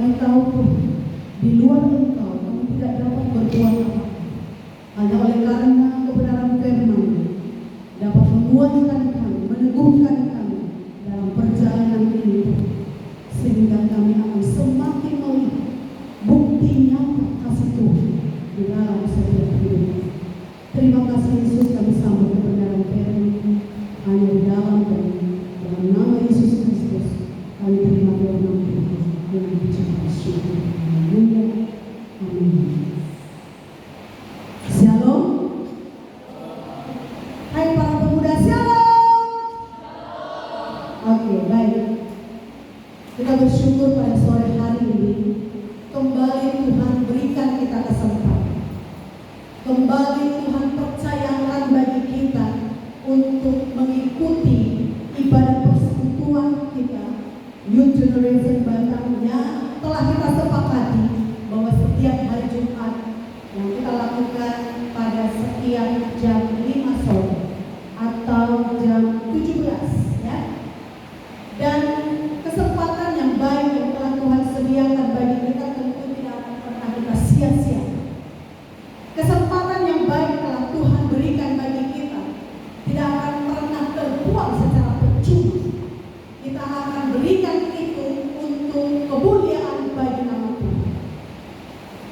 kami tahu di luar Engkau kami tidak dapat berbuat apa. Hanya oleh karena kebenaran firman dapat menguatkan kami, meneguhkan kami dalam perjalanan ini, sehingga kami akan semakin melihat bukti nyata kasih Tuhan di dalam setiap hidup. Terima kasih Yesus, kami sambut kebenaran firman hanya di dalam nama Yesus Kristus. Kami terima firman Tuhan dengan ucapan syukur. Haleluya. Amin. Shalom. Hai para pemuda, shalom. Oke, baik. Kita bersyukur pada sore hari ini kembali Tuhan berikan kita kesempatan. Kembali Tuhan percayakan bagi kita untuk mengikuti ibadah persekutuan kita Youth Generation Batam yang telah kita sepakati bahwa setiap hari Jumat yang kita lakukan pada setiap jam 5 sore atau jam 17 ya. Dan kesempatan yang baik yang telah Tuhan sediakan bagi kita tentu tidak akan pernah kita sia-sia. Kesempatan yang baik telah Tuhan berikan bagi kita tidak akan pernah terbuang secara percuma. Kita akan berikan itu untuk kemuliaan bagi nama Tuhan.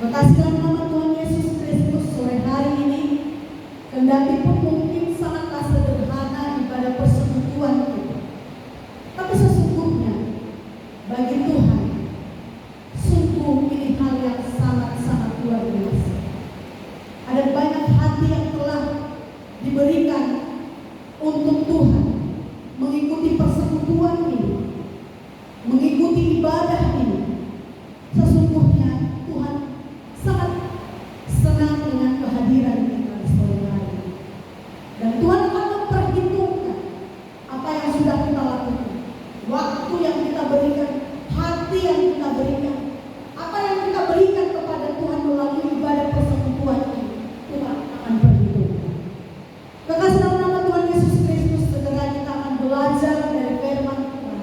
Berkasih dalam nama Tuhan Yesus Kristus, sore hari ini kendati pun mungkin sangatlah sederhana ibadah persekutuan kita, tapi sesungguhnya bagi Tuhan sungguh ini hal yang sangat-sangat luar biasa. Ada banyak hati yang telah diberikan untuk Tuhan mengikuti persekutuan ini, mengikuti ibadah ini. Sesungguhnya Tuhan sangat senang dengan kehadiran kita di sore hari ini. Dan Tuhan akan memperhitungkan apa yang sudah kita lakukan, waktu yang kita berikan, hati yang kita berikan, apa yang kita berikan kepada Tuhan melalui ibadah persekutuan ini. Tuhan akan perhitungkan. Kekasih dalam nama Tuhan Yesus Kristus, segera kita akan belajar dari firman Tuhan.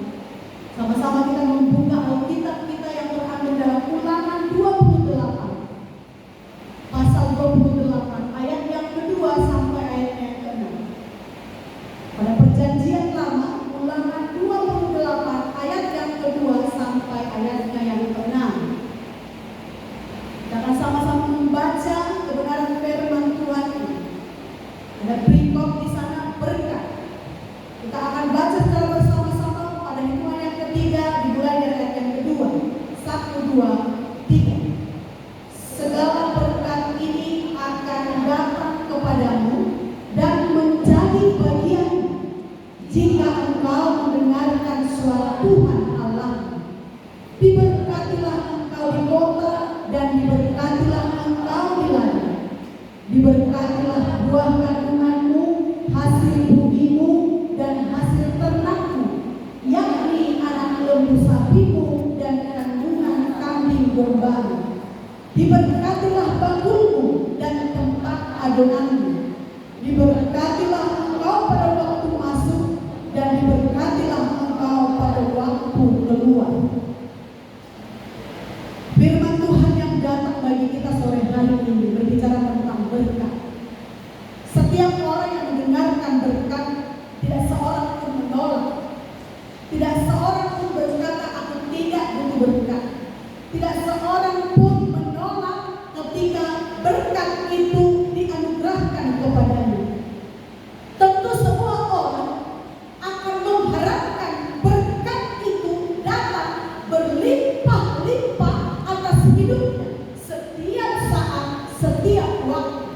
Sama-sama kita membuka Alkitab kita yang terambil dalam Ulangan 28 pasal 28 ayat yang kedua sampai ayat yang ke-6. Pada perjanjian lama, Ulangan 28 ayat yang kedua sampai ayatnya yang ke-6. Kita akan sama-sama membaca kebenaran firman Tuhan ini. Ada perikop di sana, berkat. Kita akan baca secara bersama-sama pada hitungan yang ketiga, dimulai dari ayat yang kedua. 1, 2, 3. Segala berkat ini akan datang kepadamu dan menjadi bagianmu jika engkau mendengarkan suara Tuhan Allahmu. Diberkatilah engkau di kota dan diberkatilah engkau di ladang. Diberkatilah buah kandunganmu, hasil bumimu dan hasil ternakmu, yakni anak lembu sapimu dan kandungan kambing dombamu. Diberkatilah bangkulmu dan tempat adonanmu. Diberkatilah engkau pada waktu masuk dan diberkatilah engkau pada waktu keluar. Firman Tuhan yang datang bagi kita sore hari ini berbicara tentang berkat. Setiap orang yang mendengarkan berkat, tidak seorang pun menolak. Tidak seorang pun berkata aku tidak butuh berkat. Tidak seorang pun menolak ketika berkat itu dianugerahkan kepadanya. Tentu semua orang akan mengharapkan berkat itu datang berlimpah-limpah atas hidupnya setiap saat, setiap waktu.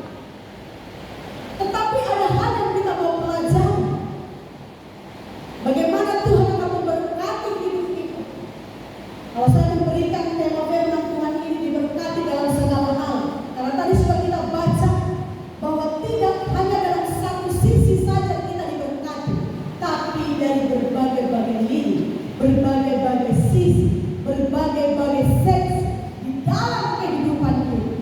Tetapi ada hal yang kita mau pelajari. Bagaimana Tuhan akan memberkati hidup kita. Kalau saya memberikan tema firman Tuhan ini, diberkati dalam segala hal. Karena tadi sudah kita baca bahwa tidak hanya dalam satu sisi saja kita diberkati, tapi dari berbagai-bagai lini, berbagai-bagai sisi, berbagai-bagai seks di dalam kehidupan kita.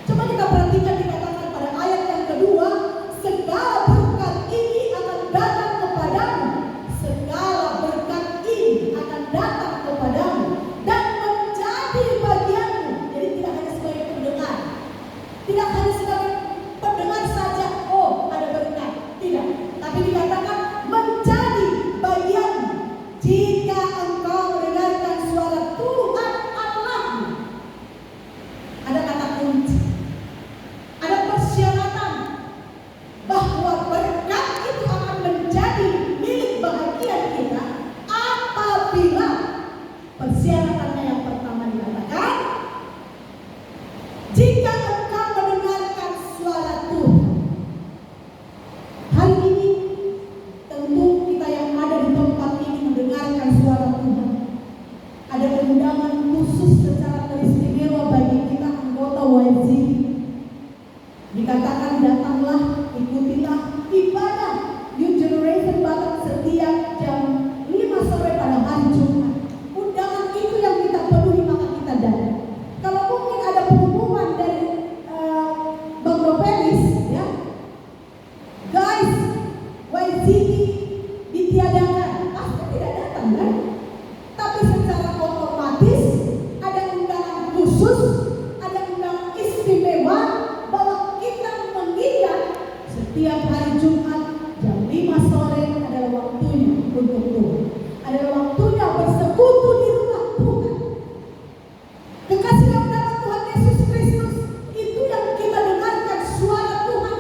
Coba kita perhatikan dikatakan pada ayat yang kedua, segala berkat ini akan datang kepadamu. Segala berkat ini akan datang kepadamu dan jika engkau mendengarkan suara Tuhan Allahmu. Ada kata kunci, ada persyaratan bahwa berkat itu akan menjadi milik bahagia kita apabila persyaratannya yang pertama dikatakan, jika engkau mendengarkan suara Tuhan. Hari ini tentu kita yang ada di tempat ini mendengarkan suara Tuhan. Ada undangan khusus secara teristimewa bagi kita anggota YCD. Dikatakan datanglah, ikutilah ibadah New Generation Batak setiap jam 5 sore pada hari Jumat. Undangan itu yang kita penuhi, maka kita datang. Kalau mungkin ada pengumuman dari Bang Ropelis, ya, guys, YCD ditiadakan, pasti tidak datang kan? Tapi secara otomatis ada undangan khusus, ada undangan istimewa bahwa kita mengingat setiap hari Jumat jam 5 sore adalah waktunya untuk Tuhan. Adalah waktunya bersekutu di rumah Tuhan. Kekasih dalam nama Tuhan Yesus Kristus, itu yang kita dengarkan suara Tuhan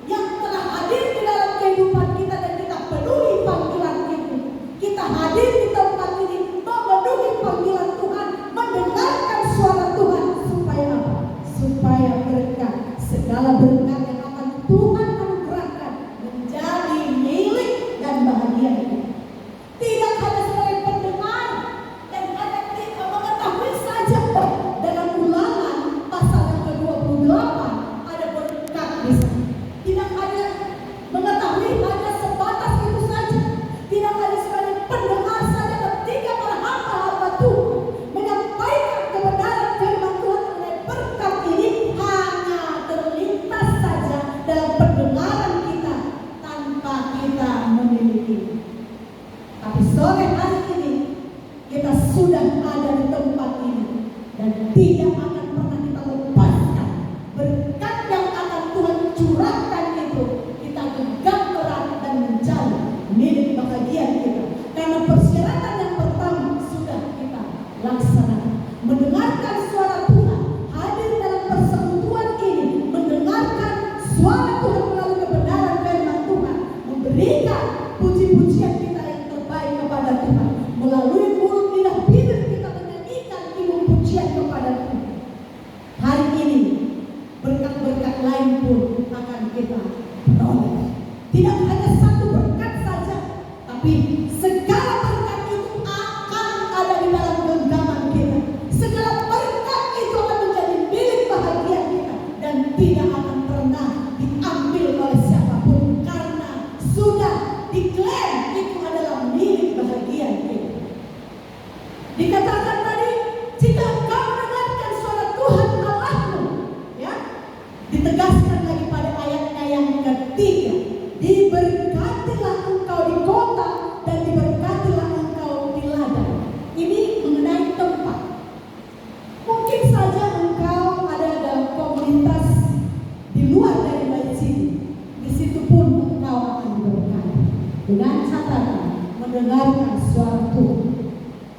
yang telah hadir di dalam kehidupan kita dan kita penuhi panggilan itu. Kita hadir di tempat ini memenuhi panggilan Tuhan, mendengarkan suara Tuhan supaya apa? Supaya berkat, segala berkat yang akan Tuhan anugerahkan menjadi milik dan bahagia kita. Tidak hanya sebagai pendengar dan ada mengetahui saja. Dalam Ulangan pasal yang ke-28 ada berkat di sana. Tidak hanya mengetahui hanya sebatas itu saja. Tidak hanya sebagai pendengar saja, ketika para hamba-hamba Tuhan menyampaikan kebenaran firman Tuhan oleh berkat ini hanya terlintas saja dalam pendengaran kita tanpa kita memiliki. Tapi sore hari ini kita sudah ada di tempat ini dan tidak akan pernah kita lepaskan berkat yang akan Tuhan curahkan itu. Kita genggam erat dan menjadi milik bahagia kita. Karena persyaratan yang pertama sudah kita laksanakan. Mendengarkan suara Tuhan, hadir dalam persekutuan ini, mendengarkan suara Tuhan melalui kebenaran firman Tuhan, memberikan puji-pujian kita yang terbaik kepada Tuhan, melalui mulut lidah bibir kita menyanyikan ibu pujian kepada Tuhan. Hari ini berkat-berkat lain pun akan kita peroleh. Tidak hanya satu berkat saja, tapi segala berkat itu akan ada di dalam genggaman kita. Segala berkat itu akan menjadi milik bahagia kita dan tidak akan pernah diambil oleh siapapun karena sudah diklaim itu adalah milik bahagia kita. Dikatakan tadi, jika engkau mendengarkan suara Tuhan Allahmu, ya, ditegaskan lagi pada ayatnya yang ketiga, diberkatilah engkau di kota dan diberkatilah engkau di ladang. Ini mengenai tempat. Mungkin saja engkau ada dalam komunitas di luar dari YCD. Di situ pun engkau akan diberkati dengan catatan mendengarkan suara Tuhan.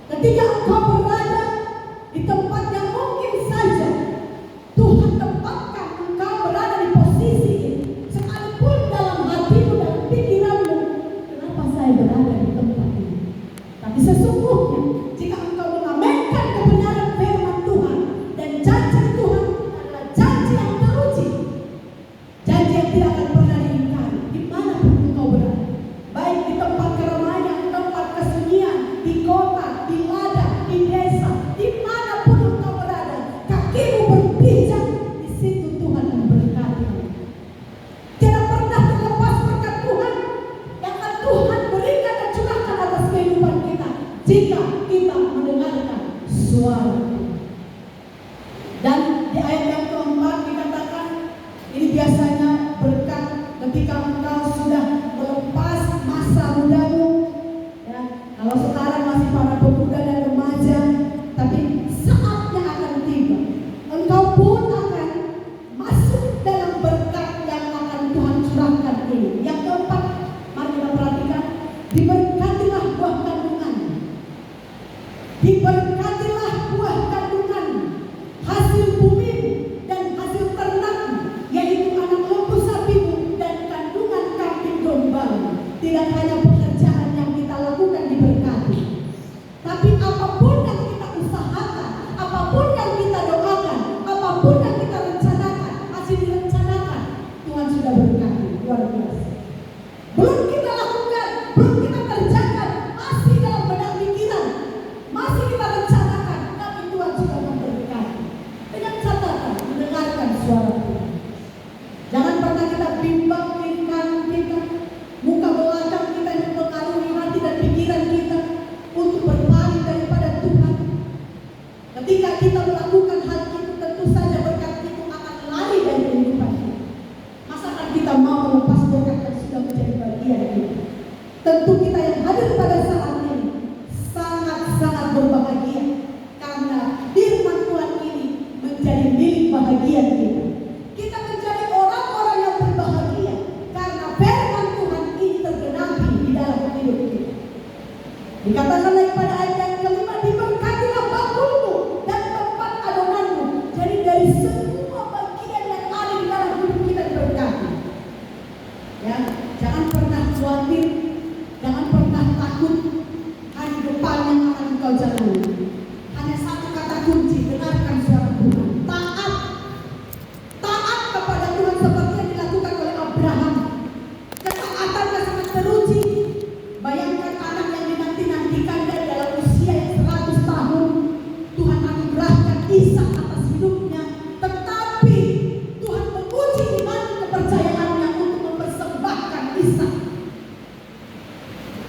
Ketika engkau berada di tempat yang mungkin saja Tuhan tempatkan engkau berada di posisi ini, sekalipun dalam hatimu dan pikiranmu, kenapa saya berada di tempat ini? Tapi sesungguhnya jika engkau mengaminkan kebenaran firman Tuhan dan janji Tuhan adalah janji yang teruji, janji yang tidak akan pernah diingkari dimanapun engkau berada, baik di tempat keramaian, tempat kesunyian, di kota, di ladang, di desa, dimanapun engkau berada, kakimu berpijak, di situ Tuhan memberkati. Tidak pernah terlepas berkat Tuhan yang akan Tuhan berikan dan curahkan atas kehidupan kita jika kita mendengarkan suara Tuhan. Dan di ayat yang keempat dikatakan, ini biasanya berkat ketika engkau sudah melepas masa mudamu, ya. Kalau sekarang masih para pemuda dan remaja, tapi saatnya akan tiba, engkau pun akan masuk dalam berkat yang akan Tuhan curahkan ini. Yang keempat, mari kita perhatikan, diberkatilah buah kandungan berbahagia karena firman Tuhan ini menjadi milik bahagia kita. Kita menjadi orang-orang yang berbahagia karena firman Tuhan ini tergenapi di dalam hidup kita. Dikatakan lagi pada ayat yang kelima, diberkatilah bakulmu dan tempat adonanmu. Jadi dari semua bagian yang ada di dalam hidup kita diberkati. Ya, jangan pernah khawatir, jangan pernah takut. Hari depan yang akan engkau jalani. Hanya satu kata kunci, dengarkan suara Tuhan. Taat, taat kepada Tuhan seperti yang dilakukan oleh Abraham. Ketaatannya sangat teruji. Bayangkan anak yang dinanti-nantikan dari dalam usia yang 100 tahun. Tuhan anugerahkan Ishak atas hidupnya. Tetapi Tuhan menguji iman kepercayaannya untuk mempersembahkan Ishak.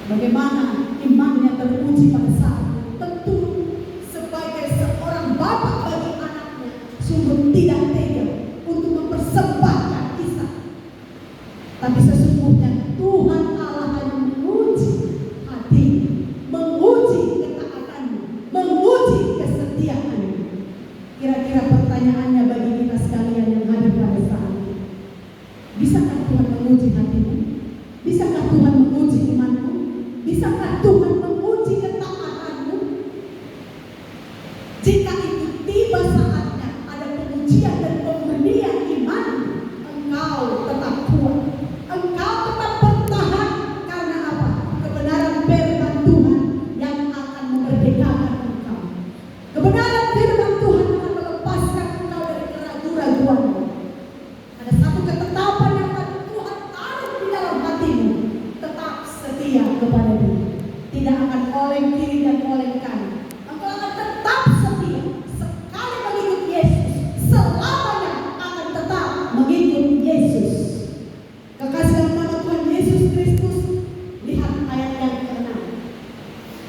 Bagaimana imannya teruji pada saat itu? Tentu sebagai seorang bapak bagi anaknya sungguh tidak tega untuk mempersembahkan Ishak. Tapi sesungguhnya Tuhan Allah hanya menguji hati, menguji ketaatanmu, menguji kesetiaanmu. Kira-kira pertanyaannya bagi kita sekalian yang hadir pada saat ini, bisakah Tuhan menguji hatimu? Bisakah Tuhan menguji imanmu? Bisakah Tuhan menguji ketaatanmu? Jika itu tiba saatnya ada pengujian dan pemurnian iman, engkau tetap kuat, engkau tetap bertahan. Karena apa? Kebenaran firman Tuhan yang akan memerdekakan engkau. Kebenaran firman Tuhan akan melepaskan engkau dari keraguan-raguanmu. Ada satu ketetapan yang Tuhan taruh di dalam hatimu, tetap setia kepada Dia. Tidak akan oleng kiri dan oleng kanan. Engkau akan tetap setia. Sekali mengikut Yesus, selamanya akan tetap mengikut Yesus. Kekasih dalam nama Tuhan Yesus Kristus, lihat ayat yang ke-6.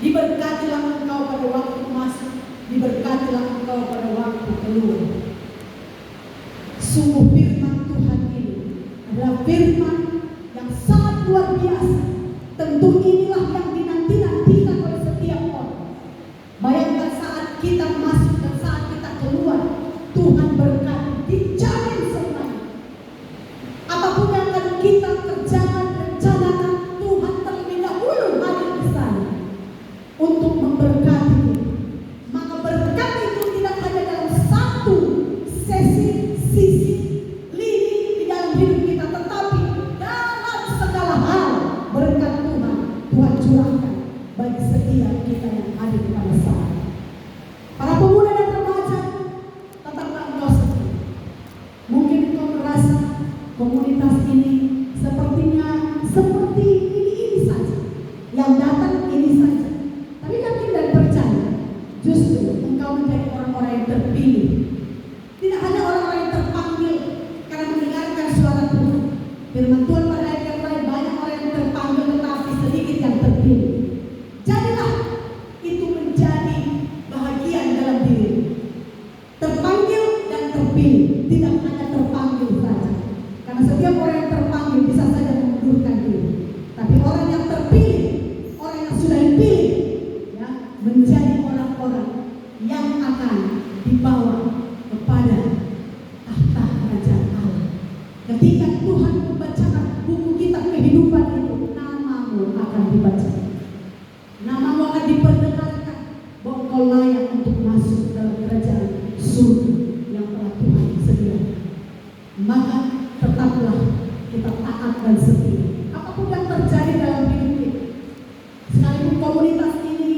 Diberkatilah engkau pada waktu masuk, diberkatilah engkau pada waktu keluar. Sungguh firman Tuhan ini adalah firman yang sangat luar biasa. Tentu inilah yang dinanti-nantikan oleh setiap orang. Bayangkan saat kita masuk dan saat kita keluar, Tuhan berkati, dijamin semuanya. Apapun yang akan kita kerjakan, rencanakan, Tuhan terlebih dahulu hadir di sana untuk memberkati kita. Maka berkat itu tidak hanya dalam satu sisi, lini di dalam hidup kita, tetapi dalam segala hal berkat Tuhan curahkan bagi setiap kita yang hadir pada saat ini. Para pemuda dan remaja, tetaplah engkau setia. Mungkin engkau merasa komunitas ini sepertinya seperti ini saja, yang datang ini saja. Tapi yakin dan percaya, justru engkau menjadi orang-orang yang terpilih. Tidak hanya orang-orang yang terpanggil karena mendengarkan suara Tuhan. Firman Tuhan pada ayat yang lain, banyak orang yang terpanggil tetapi sedikit yang terpilih. Jadilah itu menjadi bahagian dalam diri. Terpanggil dan terpilih, tidak hanya terpanggil saja. Karena setiap orang yang terpanggil bisa saja mengundurkan diri. Tapi orang yang terpilih, orang yang sudah dipilih, ya, menjadi orang-orang yang akan dibawa kepada tahta kerajaan Allah. Ketika Tuhan membacakan buku kitab kehidupan itu, namamu akan dibaca, namamu akan diperdengarkan bahwa engkau layak untuk masuk dalam kerajaan surga yang telah Tuhan sediakan. Maka tetaplah kita taat dan setia. Apapun yang terjadi dalam hidup kita, sekalipun komunitas ini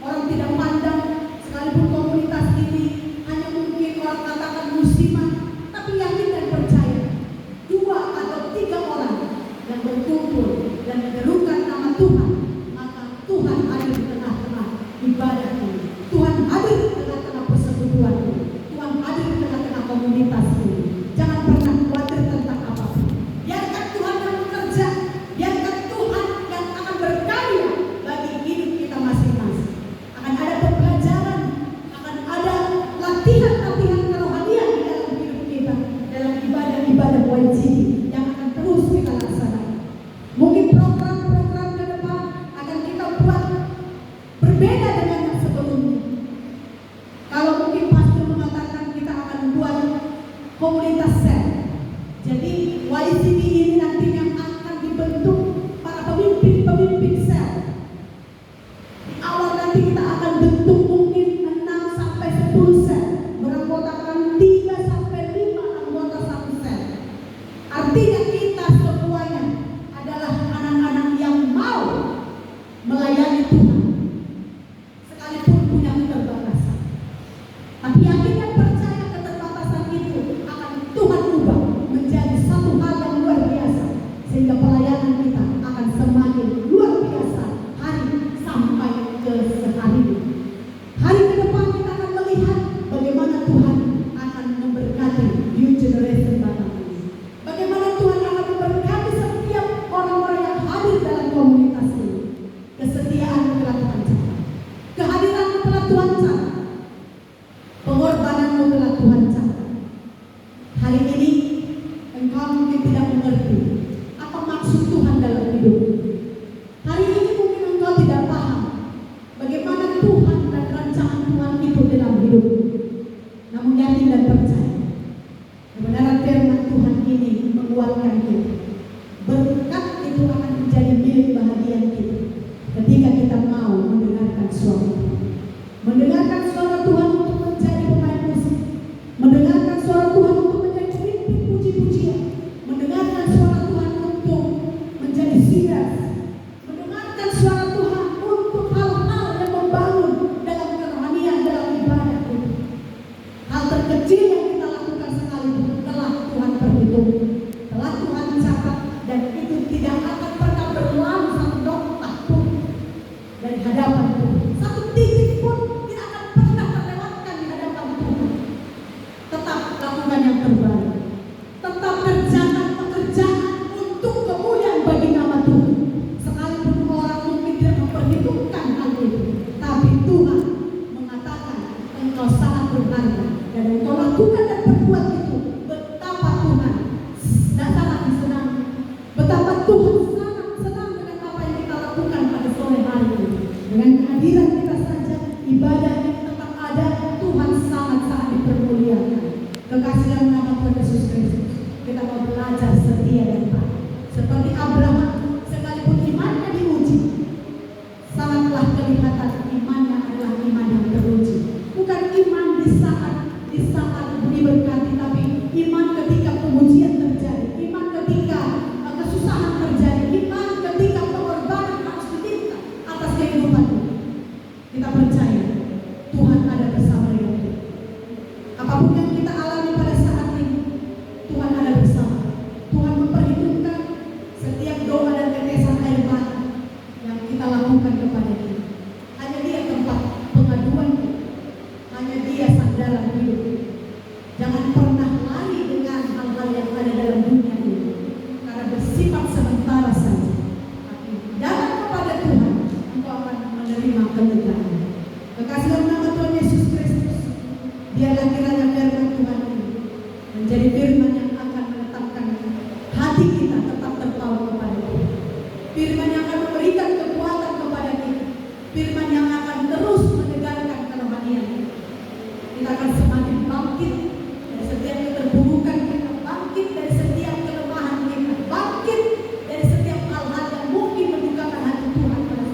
orang tidak pandang, sekalipun komunitas ini hanya mungkin orang katakan musiman, tapi yakin dan percaya, 2 atau 3 orang yang berkumpul dan menyerukan nama Tuhan, maka Tuhan hadir di tengah-tengah ibadah ini. Tuhan hadir di tengah-tengah persekutuan ini. Tuhan hadir di tengah-tengah komunitas ini. Jangan pernah khawatir tentang apapun. Biarkan Tuhan yang bekerja, biarkan Tuhan yang akan berkarya bagi hidup kita masing-masing. Akan ada pembelajaran, akan ada latihan-latihan kerohanian di dalam hidup kita, dalam ibadah-ibadah wajib yang akan terus kita laksanakan. Mungkin program-program ke depan akan kita buat berbeda dengan yang sebelumnya. komunitas sel. Jadi YCB ini nantinya akan dibentuk para pemimpin sel. Di awal nanti kita akan bentuk mungkin 6 sampai 10 sel, beranggotakan 3 sampai 5 anggota satu sel. Artinya kita semuanya adalah anak-anak yang mau melayani Tuhan, sekalipun punya keterbatasan. Tapi yakin dan percaya keterbatasan itu akan Tuhan ubah menjadi satu hal yang luar biasa, sehingga pelayanan kita akan semakin luar biasa hari sampai ke sehari. Hari ke depan kita akan melihat bagaimana Tuhan akan memberkati New Generation Batam ini. Bagaimana Tuhan akan memberkati setiap orang-orang yang hadir dalam komunitas ini. Kesetiaan telah Tuhan catat, kehadiranmu telah Tuhan catat, pengorbananmu telah Tuhan catat. Hari ini engkau mungkin tidak mengerti apa maksud Tuhan dalam hidupmu. Hari ini mungkin engkau tidak paham bagaimana Tuhan dan rancangan Tuhan itu dalam hidupmu. Namun yakin dan percaya kebenaran firman Tuhan ini menguatkan kita. Berkat itu akan menjadi milik bahagian kita ketika kita mau mendengarkan suara Tuhan. Mendengarkan suara Tuhan untuk menjadi pemain musik, mendengarkan suara Tuhan untuk menjadi pemimpin puji-pujian, mendengarkan suara Tuhan untuk menjadi singers, mendengarkan suara Tuhan untuk hal-hal yang membangun dalam kerohanian, dalam ibadah kita. Hal terkecil yang kita lakukan sekalipun telah Tuhan perhitung, telah Tuhan catat, dan itu tidak akan pernah berlalu satu nokta pun dari hadapan Tuhan. Satu titik pun tidak akan pernah terlewatkan di hadapan Tuhan. Tetap lakukan yang terbaik. Tetap kerjakan pekerjaan untuk kemuliaan bagi nama Tuhan. Sekalipun orang mungkin tidak memperhitungkan hal itu, tapi Tuhan mengatakan engkau sangat berharga dan engkau lakukan dan berbuat itu. Betapa Tuhan sangat disenangi. Betapa Tuhan sangat senang dengan apa yang kita lakukan pada sore hari ini. Dengan kehadiran kita saja, ibadah ini tetap ada. Tuhan sangat-sangat dipermuliakan. Kekasih dalam nama Tuhan Yesus Kristus, kita mau belajar setia dan taat. Seperti Abraham, sekalipun imannya diuji, sangatlah kelihatan imannya adalah iman yang teruji. Bukan iman di saat diberkati, tapi iman ketika pengujian terjadi, iman ketika kesusahan terjadi, iman ketika pengorbanan harus diminta atas kehidupan kita. Kita percaya Tuhan ada bersama dengan kita. Apapun yang kita alami pada saat ini, Tuhan ada bersama. Tuhan memperhitungkan setiap doa dan tetesan air mata yang kita lakukan kepada Dia. Hanya Dia tempat pengaduan kita. Hanya Dia sandaran hidup kita. Jangan pernah lari dengan hal-hal yang ada dalam dunia ini, karena bersifat sementara saja. Tapi datang kepada Tuhan, engkau akan menerima kelegaan. Kekasih dalam nama Tuhan Yesus Kristus, biarlah kiranya firman Tuhan ini menjadi firman yang akan menetapkan hati kita tetap terpaut kepada Tuhan. Firman yang akan memberikan kekuatan kepada kita. Firman yang akan terus menyegarkan kerohanian kita. Kita akan semakin bangkit dari setiap keterpurukan kita, bangkit dari setiap kelemahan kita, bangkit dari setiap hal-hal yang mungkin mendukakan hati Tuhan pada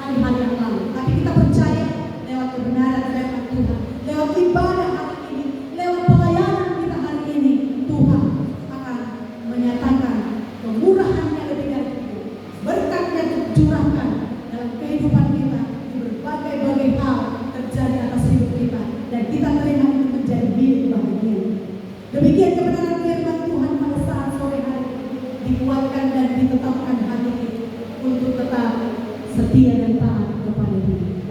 hari-hari yang lalu. Tapi kita percaya lewat kebenaran firman Tuhan, lewat ibadah hari ini, lewat pelayanan kita hari ini, Tuhan akan menyatakan kemurahan-Nya lebih dari itu, berkat-Nya curahkan dalam kehidupan kita di berbagai-bagai hal terjadi atas hidup kita, dan kita terima itu menjadi milik bahagia. Demikian kebenaran firman Tuhan pada saat sore hari dikuatkan dan ditetapkan hati kita untuk tetap setia dan taat kepada Dia.